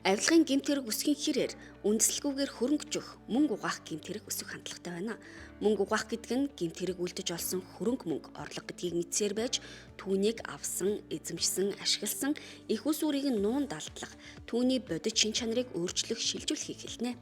Авилгын гэмт хэрэг өсөхийн хэрээр үндэслэлгүйгээр хөрөнгө өгөх, мөнгө угаах гэмт хэрэг өсөх хандлагатай байна. Мөнгө угаах гэдэг нь гэмт хэрэг үлдэж олсон хөрөнгө мөнгө орлого гэдгийг мэдсээр байж түүнийг авсан, эзэмшсэн, ашигласан их ус үрийг нь нуун далдлах, түүний бодит шин чанарыг өөрчлөх, шилжүүлэхийг хэлнэ.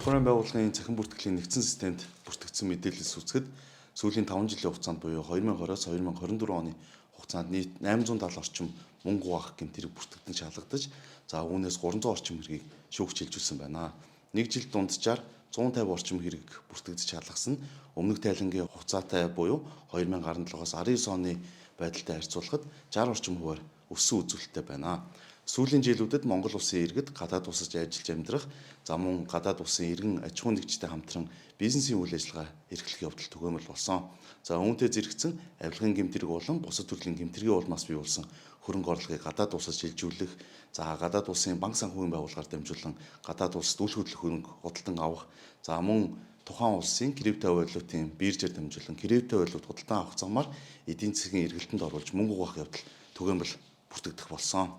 Прокурорын байгууллагын цахим бүртгэлийн нэгдсэн системд бүртгэгдсэн мэдээлэлс үзэхэд сүүлийн 5 жилийн хугацаанд буюу 2020-оос 2024 оны хугацаанд нийт 870 орчим мөнгө угаах гэмт хэрэг бүртгэгдэн шалгагдаж, үүнээс 300 орчим хэргийг шүүгч шилжүүлсэн байна. Нэг жилд дунджаар 150 орчим хэрэг бүртгэгдэж шалгасан нь өмнөх тайлангийн хугацаатай буюу 2017-оос 19 оны байдалтай харьцуулахад 60 орчим хувиар өссөн үзүүлэлттэй байна. Сүүлийн жилүүдэд Монгол улсын иргэд гадаад улсад ажиллаж амьдрах, мөн гадаад улсын иргэн аж ахуйн нэгжтэй хамтран бизнесийн үйл ажиллагаа эрхлэх явдал түгээмэл болсон. Үүнтэй зэрэгцэн авилгын гэмт хэрэг болон бусад төрлийн гэмт хэргийн улмаас бий болсон хөрөнгө орлогыг гадаад улсад шилжүүлэх, гадаад улсын банк санхүүгийн байгууллагаар дамжуулан гадаад улсад үл хөдлөх хөрөнгө худалдан авах, мөн тухайн улсын крипто валютын биржээр дамжуулан крипто валют худалдан авах замаар эдийн засгийн эргэлтэнд оруулж мөнгө угаах явдал түгээмэл бүртгэгдэх болсон.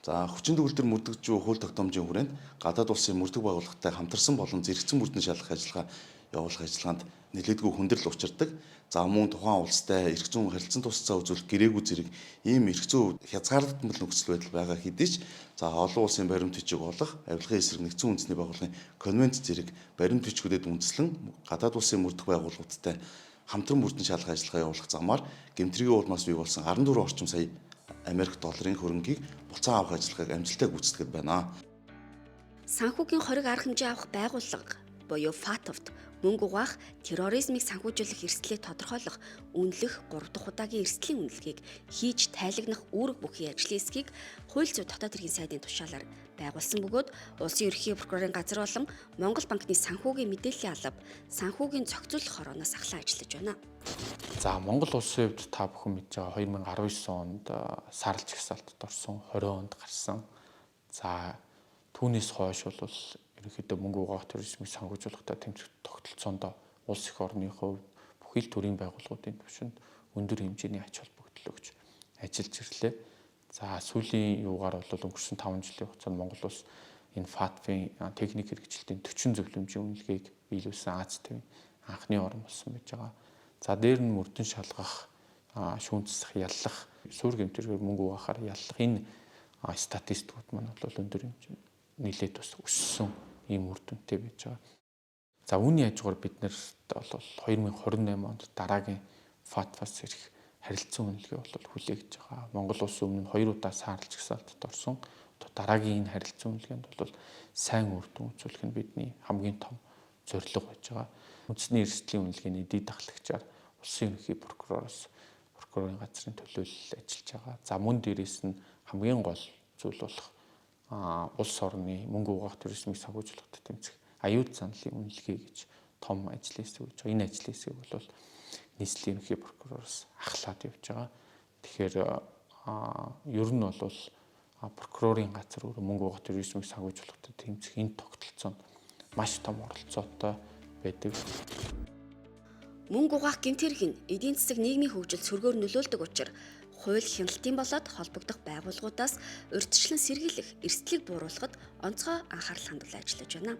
Хүчин төгөлдөр мөрдөгч хууль тогтоомжийн хүрээнд гадаад улсын мөрдөх байгууллагатай хамтарсан болон зэрэгцэн мөрдөн шалгах ажиллагаа явуулах ажиллагаанд нэлээдгүй хүндрэл учирдаг. Мөн тухайн улстай эрх зүйн харилцан тусцаа үзүүлэх гэрээгүй зэрэг ийм эрх зүй хязгаарлагдмал нөхцөл байдал байгаа хэдий ч олон улсын баримт бичиг олох, авилгын эсрэг нэгдсэн үндэсний байгууллагын конвент зэрэг баримт бичгүүдэд үндэслэн гадаад улсын мөрдөх байгууллагуудтай хамтран мөрдөн шалгах ажиллагаа явуулах замаар гэмтрийн улмаас бий болсон 14 орчим сая Америк долларын хөрөнгийг буцаан авах ажиллагааг амжилттай гүйцэтгэж байна. Санхүүгийн хориг арга хэмжээ авах байгууллага буюу ФАТФ-д мөнгө угаах, терроризмыг санхүүжүүлэх эрсдлийг тодорхойлох, үнэлэх 3 дахь удаагийн эрсдлийн үнэлгээг хийж тайлагнах үүрэг бүхий ажлын хэсгийг хууль зүйн дотоод хэргийн сайдын тушаалаар байгуулсан бөгөөд улсын ерөнхий прокурорын газар болон Монгол банкны санхүүгийн мэдээллийн алба, санхүүгийн зохицуулах хорооноос ахлан ажиллаж байна. Монгол улсын хувьд та бүхэн мэдж байгаа 2019 онд сарлж жагсаалтад орсон, 20 онд гарсан. Түүнээс хойш бол ерөнхийдөө мөнгө угаах терроризмыг санхүүжүүлэхтэй тэмцэх тогтолцоонд улс их орны хувьд бүхий л төрлийн байгууллагуудын түвшинд өндөр хэмжээний ач холбогдол өгч ажиллаж ирлээ. Сүүлийн юугаар бол өнгөрсөн 5 жилийн хугацаанд Монгол улс энэ ФАТФ-ийн техник хэрэгжилтийн 40 зөвлөмжийн үнэлгээг биелүүлсэн Аз тивийн анхны орн болсон байж байгаа. Дээр нь мөрдөн шалгах, шүүнцсэх, яллах, суурь гэмтэргээр мөнгө угаахаар яллах энэ статистикууд маань бол өндөр хэмжээнд нэлээд бас өссөн ийм үр дүнтэй байж байгаа. Үүний хажуугаар бид нарт бол 2028 онд дараагийн ФАТФ-аас ирэх харилцан үнэлгээ бол хүлээгдэж байгаа. Монгол улс өмнө 2 удаа саарлж жагсаалтад орсон. Дараагийн энэ харилцан үнэлгээнд бол сайн үр дүн үзүүлэх нь бидний хамгийн том зорилго байж байгаа. Үндэсний эрсдлийн үнэлгээний дэд дахлагчаар улсын ерөнхий прокуророос прокурорын газрын төлөөлөл ажиллаж байгаа. Мөн дээрээс нь хамгийн гол зүйл болох улс орны мөнгө угаах терроризмыг санхүүжүүлэхтэй тэмцэх аюул занлын үнэлгээ гэж том ажлын хэсэг гэж. Энэ ажлын хэсэг бол нийслэлийн ерөнхий прокуророос ахлаад явж байгаа. Тэгэхээр ер нь бол прокурорын газар өөрөө мөнгө угаах терроризмыг санхүүжүүлэхтэй тэмцэх энэ тогтолцоонд маш том оролцоотой байдаг. Мөнгө угаах гэмт хэрэг нь эдийн засаг нийгмийн хөгжилд сөргөөр нөлөөлдөг учраас хууль хяналтын болоод холбогдох байгууллагуудаас урьдчилан сэргийлэх, эрсдлийг бууруулахад онцгой анхаарал хандуулж ажиллаж байна.